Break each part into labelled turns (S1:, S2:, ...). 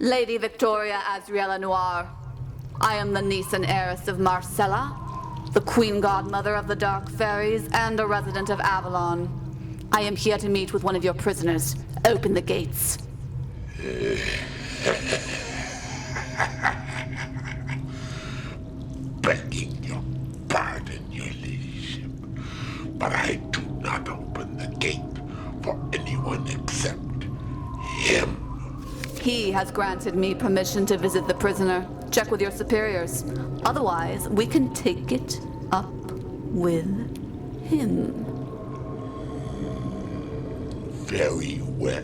S1: Lady Victoria Azriela Noir. I am the niece and heiress of Marcella, the queen godmother of the Dark Fairies, and a resident of Avalon. I am here to meet with one of your prisoners. Open the gates.
S2: Begging your pardon, your ladyship, but I do not open the gate for anyone except him.
S1: He has granted me permission to visit the prisoner. Check with your superiors. Otherwise, we can take it up with him.
S2: Very well.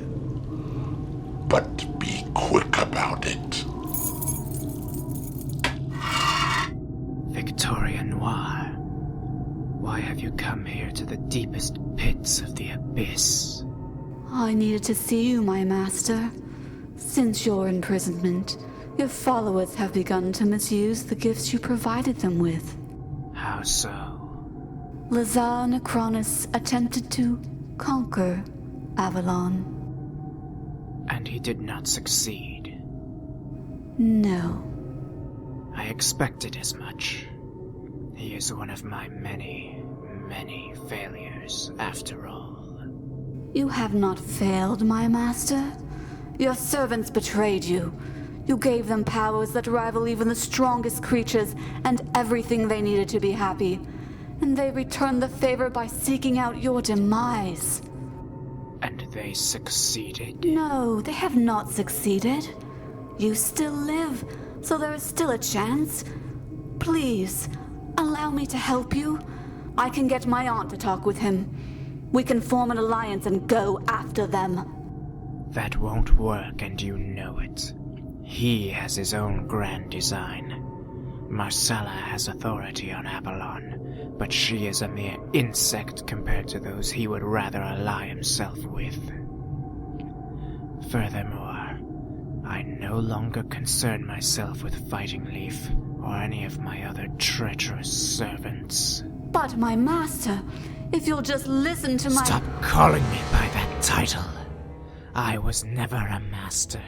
S2: But be quick about it.
S3: Victoria Noir, why have you come here to the deepest pits of the abyss?
S1: I needed to see you, my master. Since your imprisonment, your followers have begun to misuse the gifts you provided them with.
S3: How so?
S1: Lazar Necronus attempted to conquer Avalon.
S3: And he did not succeed.
S1: No.
S3: I expected as much. He is one of my many, many failures, after all.
S1: You have not failed, my master. Your servants betrayed you. You gave them powers that rival even the strongest creatures and everything they needed to be happy. And they returned the favor by seeking out your demise.
S3: And they succeeded.
S1: No, they have not succeeded. You still live, so there is still a chance. Please, allow me to help you. I can get my aunt to talk with him. We can form an alliance and go after them.
S3: That won't work, and you know it. He has his own grand design. Marcella has authority on Avalon, but she is a mere insect compared to those he would rather ally himself with. Furthermore, I no longer concern myself with Fighting Leaf or any of my other treacherous servants.
S1: But my master, if you'll just listen to my—
S3: Stop calling me by that title. I was never a master.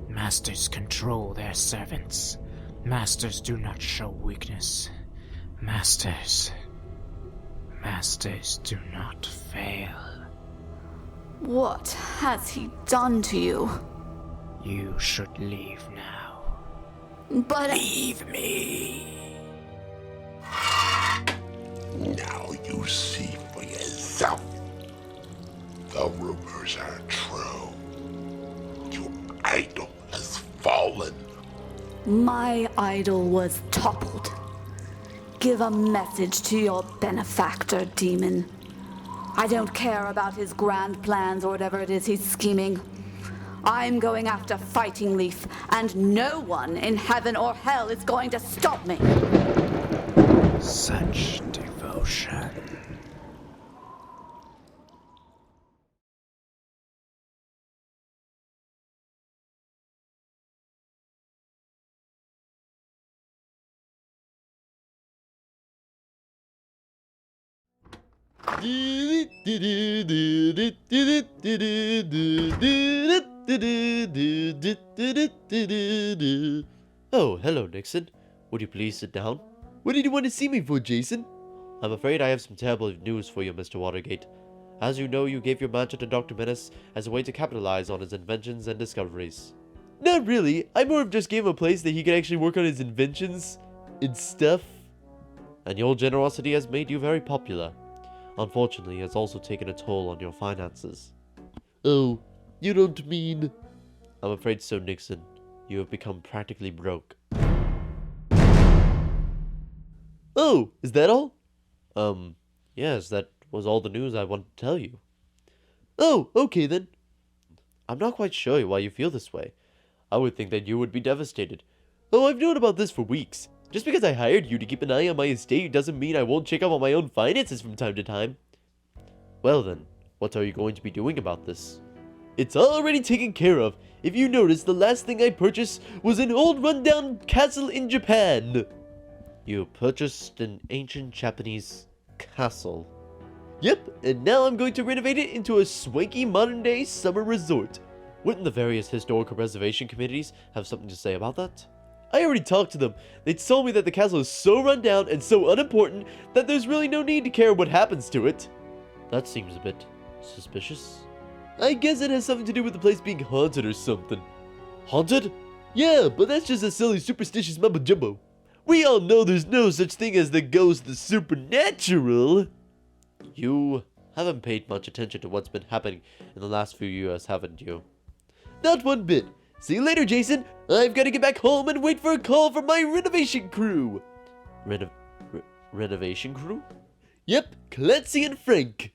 S3: Masters control their servants. Masters do not show weakness. Masters do not fail.
S1: What has he done to you?
S3: You should leave now.
S1: But—
S3: Leave me.
S2: Now you see for yourself. The rumors are true. Your idol has fallen.
S1: My idol was toppled. Give a message to your benefactor, demon. I don't care about his grand plans or whatever it is he's scheming. I'm going after Fighting Leaf, and no one in heaven or hell is going to stop me.
S3: Such devotion.
S4: Oh, hello, Nixon. Would you please sit down? What did you want to see me for, Jason? I'm afraid I have some terrible news for you, Mr. Watergate. As you know, you gave your mansion to Dr. Menace as a way to capitalize on his inventions and discoveries. Not really. I more of just gave him a place that he could actually work on his inventions and stuff. And your generosity has made you very popular. Unfortunately, it has also taken a toll on your finances. Oh, you don't mean... I'm afraid so, Nixon. You have become practically broke. Oh, is that all? Yes, that was all the news I wanted to tell you. Oh, okay then. I'm not quite sure why you feel this way. I would think that you would be devastated. Oh, I've known about this for weeks. Just because I hired you to keep an eye on my estate doesn't mean I won't check up on my own finances from time to time. Well then, what are you going to be doing about this? It's already taken care of. If you notice, the last thing I purchased was an old rundown castle in Japan. You purchased an ancient Japanese castle. Yep, and now I'm going to renovate it into a swanky modern day summer resort. Wouldn't the various historical preservation committees have something to say about that? I already talked to them. They told me that the castle is so run down and so unimportant that there's really no need to care what happens to it. That seems a bit suspicious. I guess it has something to do with the place being haunted or something. Haunted? Yeah, but that's just a silly superstitious mumbo jumbo. We all know there's no such thing as the ghost, the supernatural. You haven't paid much attention to what's been happening in the last few years, haven't you? Not one bit. See you later, Jason. I've got to get back home and wait for a call from my renovation crew. Renovation crew? Yep, Clancy and Frank.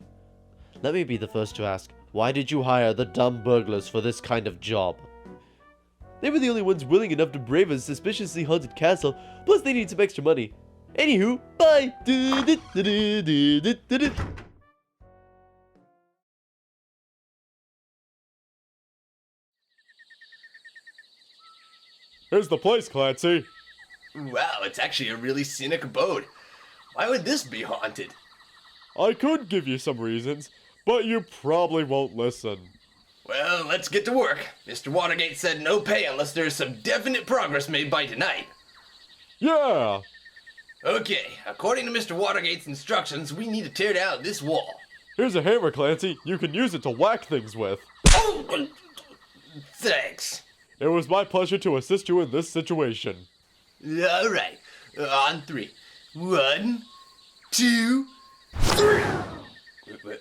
S4: Let me be the first to ask, why did you hire the dumb burglars for this kind of job? They were the only ones willing enough to brave a suspiciously haunted castle, plus they need some extra money. Anywho, bye!
S5: Here's the place, Clancy.
S6: Wow, it's actually a really scenic abode. Why would this be haunted?
S5: I could give you some reasons, but you probably won't listen.
S6: Well, let's get to work. Mr. Watergate said no pay unless there's some definite progress made by tonight.
S5: Yeah!
S6: Okay, according to Mr. Watergate's instructions, we need to tear down this wall.
S5: Here's a hammer, Clancy. You can use it to whack things with.
S6: Oh, thanks.
S5: It was my pleasure to assist you in this situation.
S6: Alright, on 3. 1, 2, 3.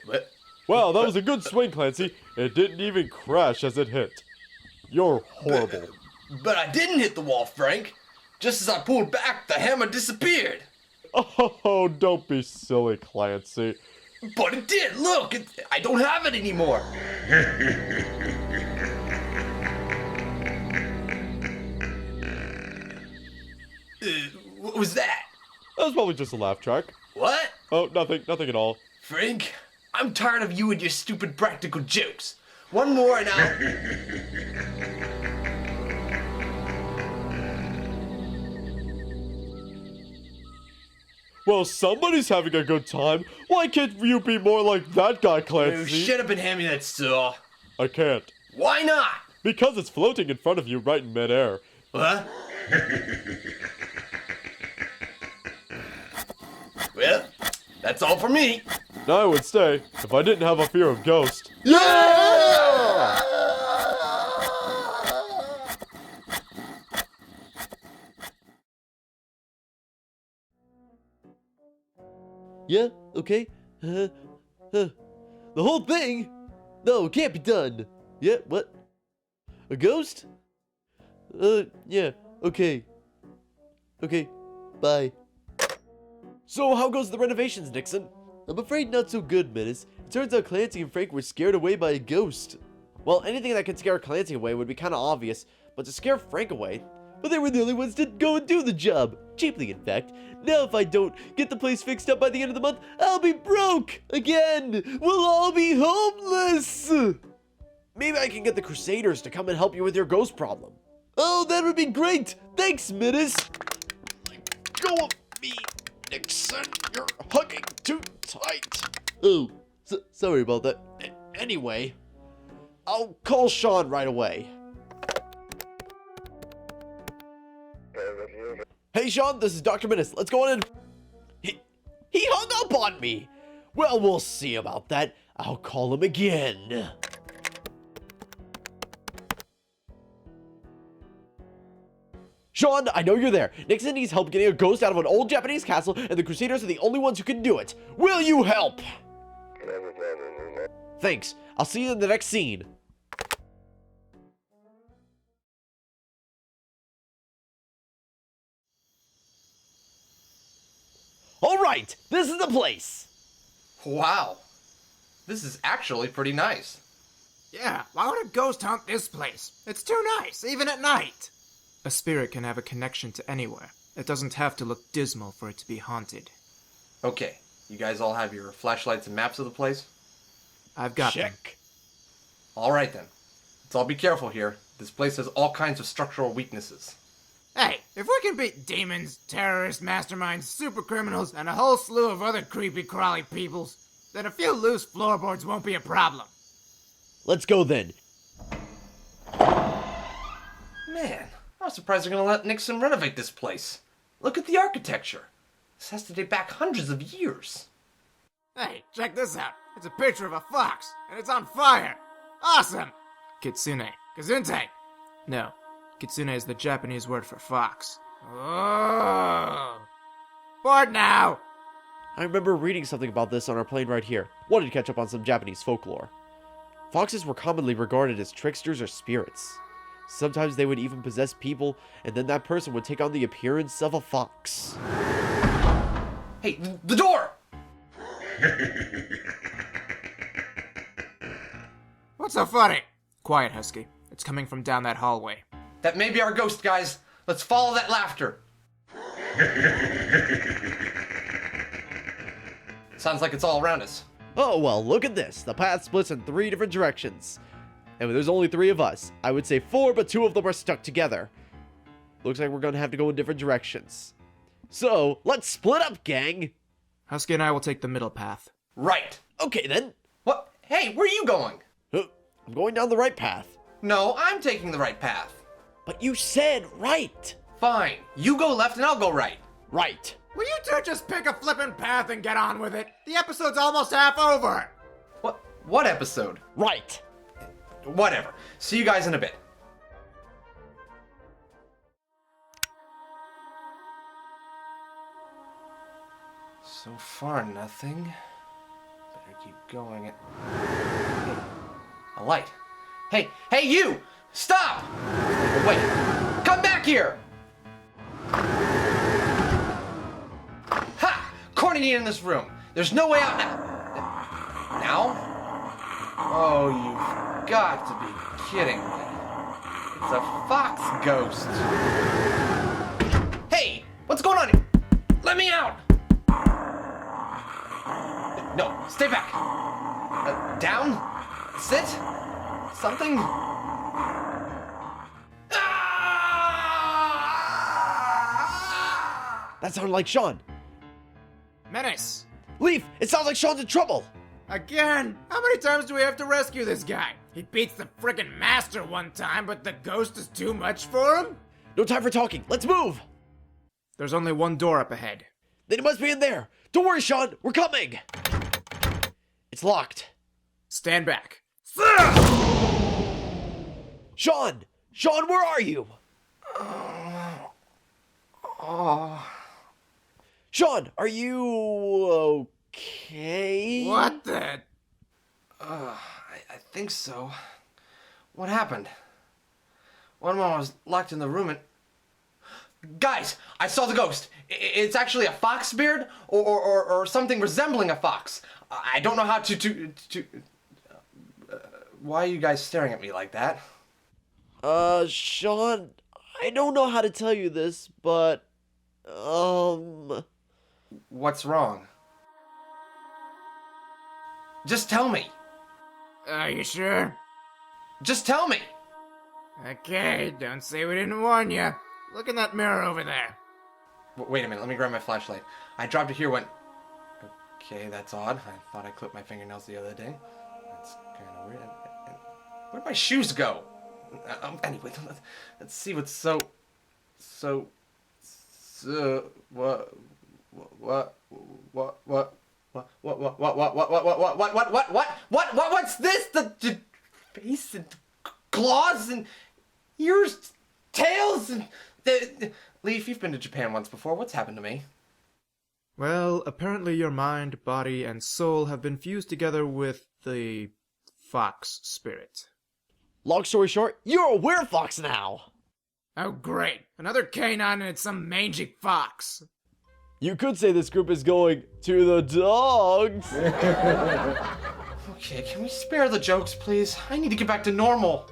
S6: What?
S5: Wow, that was a good swing, Clancy. It didn't even crash as it hit. You're horrible.
S6: But I didn't hit the wall, Frank. Just as I pulled back, the hammer disappeared.
S5: Oh, don't be silly, Clancy.
S6: But it did, look! I don't have it anymore. What was that?
S5: That was probably just a laugh track.
S6: What?
S5: Oh, nothing at all.
S6: Frank, I'm tired of you and your stupid practical jokes. One more and I'll...
S5: Well, somebody's having a good time. Why can't you be more like that guy,
S6: Oh,
S5: Clancy?
S6: shut up and hand me that saw.
S5: I can't.
S6: Why not?
S5: Because it's floating in front of you right in midair.
S6: What? Well, that's all for me.
S5: Now I would stay if I didn't have a fear of ghosts.
S6: Yeah!
S4: Yeah, okay. The whole thing? No, it can't be done. Yeah, what? A ghost? Yeah, okay. Okay, bye. So how goes the renovations, Nixon? I'm afraid not so good, Menace. It turns out Clancy and Frank were scared away by a ghost. Well, anything that could scare Clancy away would be kind of obvious, but to scare Frank away... But they were the only ones to go and do the job. Cheaply, in fact. Now if I don't get the place fixed up by the end of the month, I'll be broke! Again! We'll all be homeless! Maybe I can get the Crusaders to come and help you with your ghost problem. Oh, that would be great! Thanks, Menace! Let go of me, Nixon. You're hugging too tight. Oh, sorry about that. Anyway, I'll call Sean right away. Hey, Sean, this is Dr. Menace. Let's go on in. He hung up on me. Well, we'll see about that. I'll call him again. Sean, I know you're there. Nixon needs help getting a ghost out of an old Japanese castle, and the Crusaders are the only ones who can do it. Will you help? Thanks. I'll see you in the next scene. Alright, this is the place!
S6: Wow. This is actually pretty nice.
S3: Yeah, why would a ghost haunt this place? It's too nice, even at night. A spirit can have a connection to anywhere. It doesn't have to look dismal for it to be haunted.
S6: Okay, you guys all have your flashlights and maps of the place?
S3: I've got them.
S4: Check.
S6: Alright then. Let's all be careful here. This place has all kinds of structural weaknesses.
S7: Hey, if we can beat demons, terrorists, masterminds, super criminals, and a whole slew of other creepy crawly peoples, then a few loose floorboards won't be a problem.
S4: Let's go then.
S6: Man, I was surprised they're gonna let Nixon renovate this place. Look at the architecture. This has to date back hundreds of years.
S7: Hey, check this out. It's a picture of a fox, and it's on fire. Awesome! Kitsune. Gesundheit. No, kitsune is the Japanese word for fox. Oh. Bored now!
S4: I remember reading something about this on our plane right here. Wanted to catch up on some Japanese folklore. Foxes were commonly regarded as tricksters or spirits. Sometimes they would even possess people, and then that person would take on the appearance of a fox.
S6: Hey, the door!
S7: What's so funny? Quiet, Husky. It's coming from down that hallway.
S6: That may be our ghost, guys. Let's follow that laughter. Sounds like it's all around us.
S4: Oh, well, look at this. The path splits in 3 different directions. And there's only 3 of us. I would say 4, but 2 of them are stuck together. Looks like we're gonna have to go in different directions. So, let's split up, gang!
S7: Husky and I will take the middle path.
S6: Right.
S4: Okay, then.
S6: What? Hey, where are you going?
S4: I'm going down the right path.
S6: No, I'm taking the right path.
S4: But you said right!
S6: Fine. You go left and I'll go right.
S4: Right.
S7: Will you two just pick a flippin' path and get on with it? The episode's almost half over!
S6: What episode?
S4: Right.
S6: Whatever. See you guys in a bit. So far, nothing. Better keep going. Hey, a light. Hey, you! Stop! Wait, come back here! Ha! Corny in this room. There's no way out now. Now? Oh, you've got to be kidding me. It's a fox ghost. Hey, what's going on here? Let me out! No, stay back. Down? Sit? Something?
S4: That sounded like Sean.
S7: Menace!
S4: Leaf, it sounds like Sean's in trouble.
S7: Again? How many times do we have to rescue this guy? He beats the frickin' master one time, but the ghost is too much for him?
S4: No time for talking. Let's move.
S7: There's only one door up ahead.
S4: Then it must be in there. Don't worry, Sean. We're coming. It's locked.
S7: Stand back.
S4: Sean! Sean, where are you? Sean, are you okay?
S7: What the?
S6: I think so. What happened? One moment I was locked in the room and... Guys, I saw the ghost. It's actually a fox beard or something resembling a fox. I don't know how to why are you guys staring at me like that?
S4: Sean, I don't know how to tell you this, but,
S6: What's wrong? Just tell me.
S7: Are you sure?
S6: Just tell me.
S7: Okay, don't say we didn't warn you. Look in that mirror over there.
S6: Wait a minute, let me grab my flashlight. I dropped it here when... Okay, that's odd. I thought I clipped my fingernails the other day. That's kind of weird. Where'd my shoes go? Anyway, let's see what's so... What's this? The face and claws and ears, tails and... Leaf, you've been to Japan once before. What's happened to me?
S7: Well, apparently your mind, body, and soul have been fused together with the fox spirit.
S4: long story short, you're a werefox now.
S7: Oh great, another canine and it's some mangy fox.
S4: You could say this group is going to the dogs.
S6: Okay, can we spare the jokes, please? I need to get back to normal.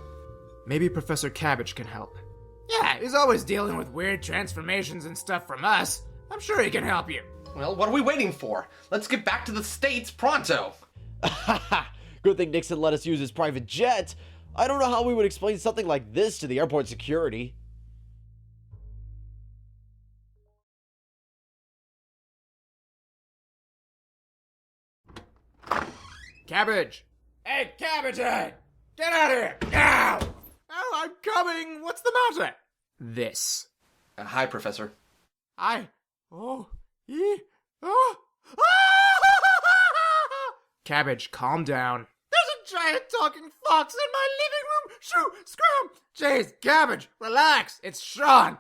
S7: Maybe Professor Cabbage can help. Yeah, he's always dealing with weird transformations and stuff from us. I'm sure he can help you.
S6: Well, what are we waiting for? Let's get back to the States pronto.
S4: Good thing Nixon let us use his private jet. I don't know how we would explain something like this to the airport security.
S7: Cabbage! Hey, Cabbage! Get out of here! Now! Oh, I'm coming! What's the matter? This.
S6: Hi, Professor.
S7: Oh. Cabbage, calm down. There's a giant talking fox in my living room! Shoo! Scram! Jeez, Cabbage, relax! It's Sean!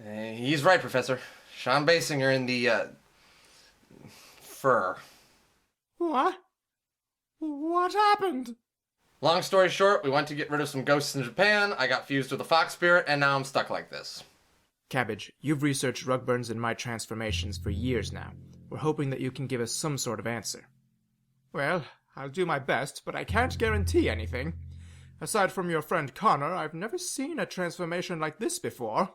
S6: He's right, Professor. Sean Basinger in the, fur.
S7: What? What happened?
S6: Long story short, we went to get rid of some ghosts in Japan, I got fused with a fox spirit, and now I'm stuck like this.
S7: Cabbage, you've researched rug burns and my transformations for years now. We're hoping that you can give us some sort of answer. Well, I'll do my best, but I can't guarantee anything. Aside from your friend Connor, I've never seen a transformation like this before.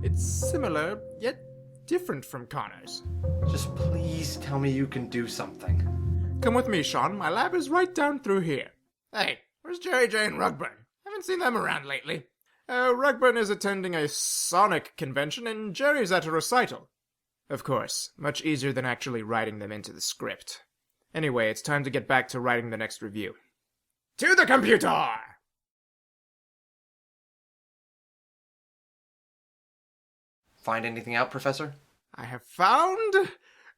S7: It's similar, yet different from Connor's.
S6: Just please tell me you can do something.
S7: Come with me, Sean. My lab is right down through here. Hey, where's Jerry J and Rugburn? Haven't seen them around lately. Rugburn is attending a Sonic convention, and Jerry's at a recital. Of course, much easier than actually writing them into the script. Anyway, it's time to get back to writing the next review. To the computer!
S6: Find anything out, Professor?
S7: I have found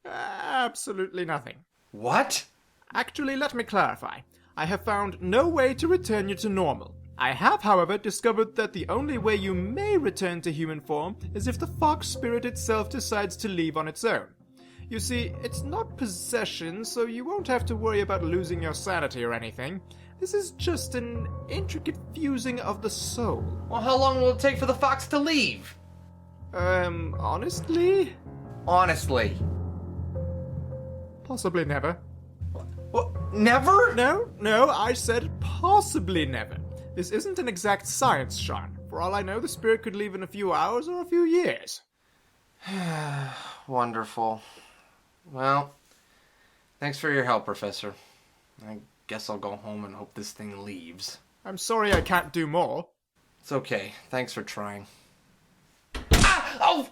S7: absolutely nothing.
S6: What?
S7: Actually, let me clarify. I have found no way to return you to normal. I have, however, discovered that the only way you may return to human form is if the fox spirit itself decides to leave on its own. You see, it's not possession, so you won't have to worry about losing your sanity or anything. This is just an intricate fusing of the soul.
S6: Well, how long will it take for the fox to leave?
S7: Honestly?
S6: Honestly.
S7: Possibly never.
S6: What? Never?
S7: No, I said possibly never. This isn't an exact science, Sean. For all I know, the spirit could leave in a few hours or a few years.
S6: Wonderful. Well, thanks for your help, Professor. I guess I'll go home and hope this thing leaves.
S7: I'm sorry I can't do more.
S6: It's okay. Thanks for trying. Ah! Oh!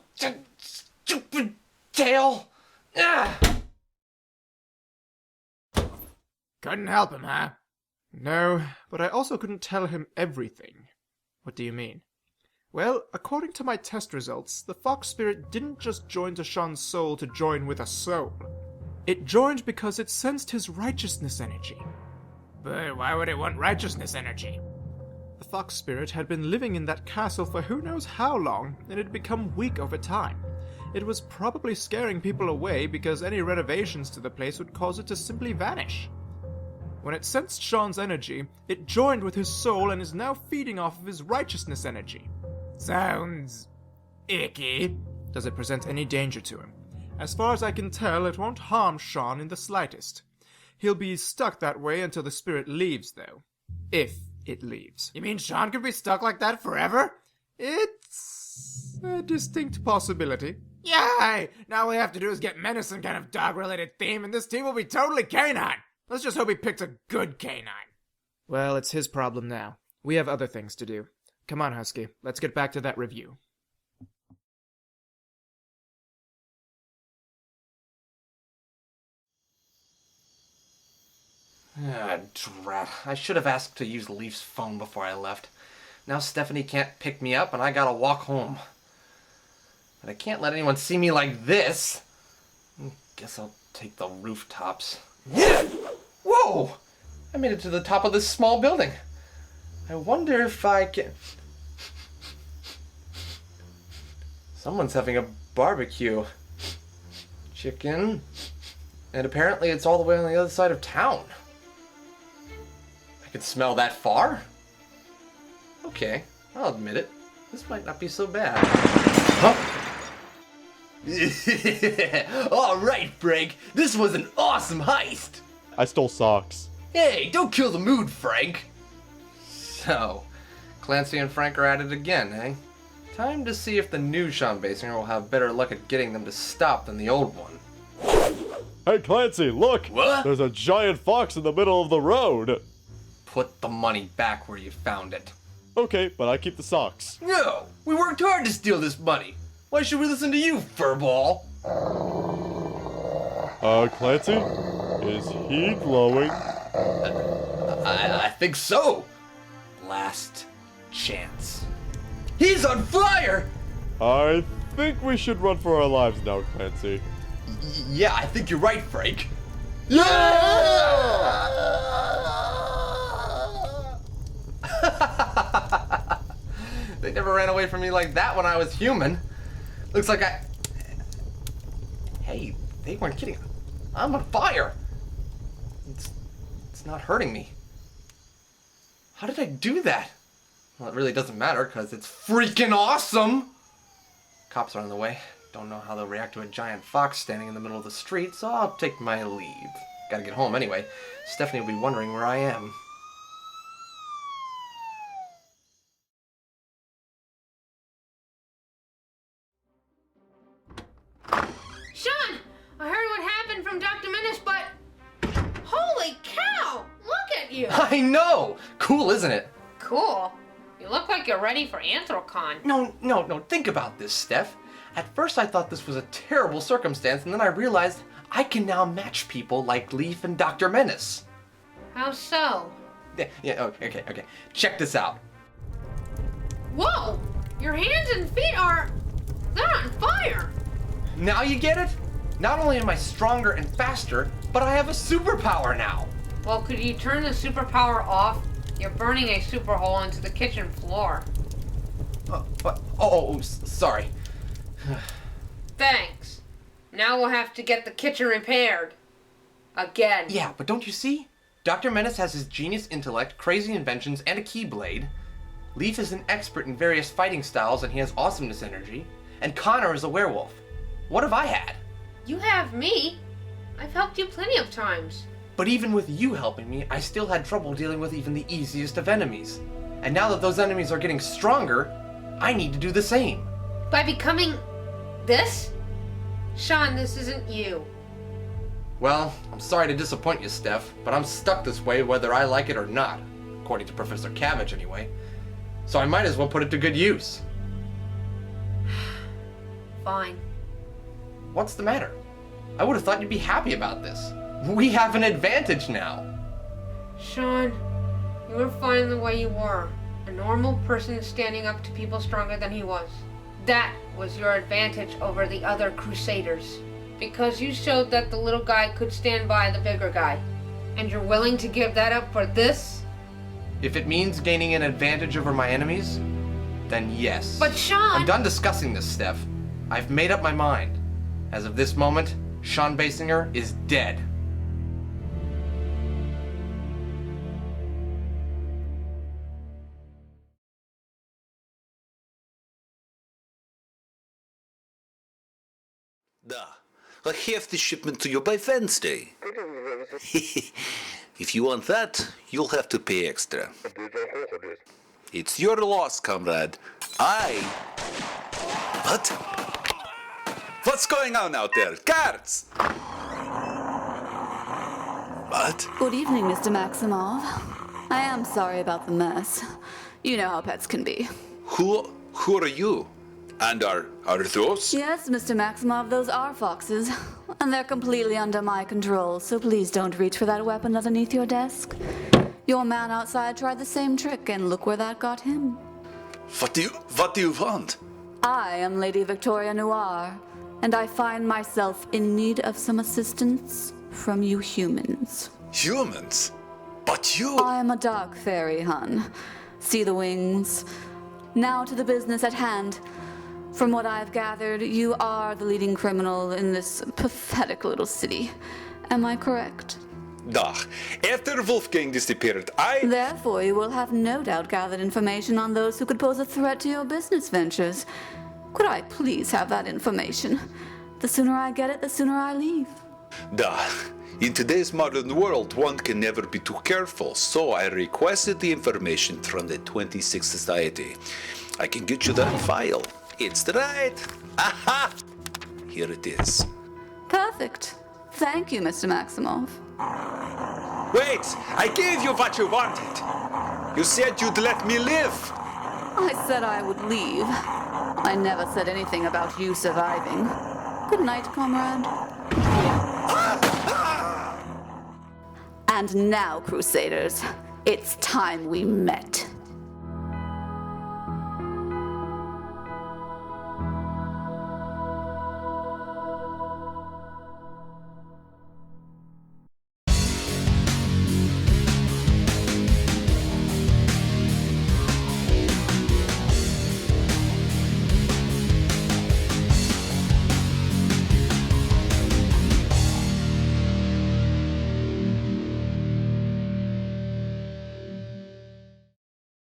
S6: Stupid tail! Ah!
S7: Couldn't help him, huh? No, but I also couldn't tell him everything. What do you mean? Well, according to my test results, the fox spirit didn't just join to Sean's soul to join with a soul. It joined because it sensed his righteousness energy. But why would it want righteousness energy? The fox spirit had been living in that castle for who knows how long, and had become weak over time. It was probably scaring people away because any renovations to the place would cause it to simply vanish. When it sensed Sean's energy, it joined with his soul and is now feeding off of his righteousness energy. Sounds icky. Does it present any danger to him? As far as I can tell, it won't harm Sean in the slightest. He'll be stuck that way until the spirit leaves, though. If it leaves. You mean Sean could be stuck like that forever? It's a distinct possibility. Yay! Now all we have to do is get Menace some kind of dog-related theme, and this team will be totally canine. Let's just hope he picked a good canine. Well, it's his problem now. We have other things to do. Come on, Husky. Let's get back to that review.
S6: Ah, drat. I should have asked to use Leaf's phone before I left. Now Stephanie can't pick me up and I gotta walk home. But I can't let anyone see me like this. Guess I'll take the rooftops. Whoa! I made it to the top of this small building. I wonder if I can... Someone's having a barbecue. Chicken. And apparently it's all the way on the other side of town. I can smell that far? Okay, I'll admit it. This might not be so bad. Huh? Alright, Frank. This was an awesome heist.
S5: I stole socks.
S6: Hey, don't kill the mood, Frank. So, Clancy and Frank are at it again, eh? Time to see if the new Sean Basinger will have better luck at getting them to stop than the old one.
S5: Hey, Clancy, look!
S6: What?
S5: There's a giant fox in the middle of the road.
S6: Put the money back where you found it.
S5: Okay, but I keep the socks.
S6: No, we worked hard to steal this money. Why should we listen to you, furball?
S5: Clancy? Is he glowing?
S6: I think so. Last chance. He's on fire!
S5: I think we should run for our lives now, Clancy.
S6: Yeah, I think you're right, Frank. They never ran away from me like that when I was human. Looks like Hey, they weren't kidding. I'm on fire. It's not hurting me. How did I do that? Well, it really doesn't matter because it's freaking awesome. Cops are on the way. Don't know how they'll react to a giant fox standing in the middle of the street, so I'll take my leave. Gotta get home anyway. Stephanie will be wondering where I am.
S8: Sean! I heard what happened from Dr. Menace, but... Holy cow! Look at you!
S6: I know! Cool, isn't it?
S8: Cool. You look like you're ready for Anthrocon.
S6: No. Think about this, Steph. At first I thought this was a terrible circumstance, and then I realized I can now match people like Leaf and Dr. Menace.
S8: How so?
S6: Yeah, okay. Check this out.
S8: Whoa! Your hands and feet they're on fire!
S6: Now you get it? Not only am I stronger and faster, but I have a superpower now.
S8: Well, could you turn the superpower off? You're burning a super hole into the kitchen floor.
S6: Sorry.
S8: Thanks. Now we'll have to get the kitchen repaired. Again.
S6: Yeah, but don't you see? Dr. Menace has his genius intellect, crazy inventions, and a keyblade. Leaf is an expert in various fighting styles and he has awesomeness energy. And Connor is a werewolf. What have I had?
S8: You have me. I've helped you plenty of times.
S6: But even with you helping me, I still had trouble dealing with even the easiest of enemies. And now that those enemies are getting stronger, I need to do the same.
S8: By becoming this? Sean, this isn't you.
S6: Well, I'm sorry to disappoint you, Steph, but I'm stuck this way whether I like it or not. According to Professor Cabbage, anyway. So I might as well put it to good use.
S8: Fine.
S6: What's the matter? I would have thought you'd be happy about this. We have an advantage now.
S8: Sean, you were fine the way you were. A normal person standing up to people stronger than he was. That was your advantage over the other Crusaders. Because you showed that the little guy could stand by the bigger guy. And you're willing to give that up for this?
S6: If it means gaining an advantage over my enemies, then yes.
S8: But Sean...
S6: I'm done discussing this, Steph. I've made up my mind. As of this moment, Sean Basinger is dead.
S9: I have the shipment to you by Wednesday. If you want that, you'll have to pay extra. It's your loss, comrade. What? What's going on out there? Guards! What?
S1: Good evening, Mr. Maksimov. I am sorry about the mess. You know how pets can be.
S9: Who are you? And are those?
S1: Yes, Mr. Maksimov, those are foxes. And they're completely under my control, so please don't reach for that weapon underneath your desk. Your man outside tried the same trick, and look where that got him.
S9: What do you want?
S1: I am Lady Victoria Noir, and I find myself in need of some assistance from you humans.
S9: Humans? But you...
S1: I am a dark fairy, hun. See the wings? Now to the business at hand. From what I've gathered, you are the leading criminal in this pathetic little city. Am I correct?
S9: After Wolfgang disappeared,
S1: Therefore, you will have no doubt gathered information on those who could pose a threat to your business ventures. Could I please have that information? The sooner I get it, the sooner I leave.
S9: In today's modern world, one can never be too careful, so I requested the information from the 26th Society. I can get you that file. It's right. Aha! Here it is.
S1: Perfect. Thank you, Mr. Maksimov.
S9: Wait! I gave you what you wanted! You said you'd let me live!
S1: I said I would leave. I never said anything about you surviving. Good night, comrade. And now, Crusaders, It's time we met.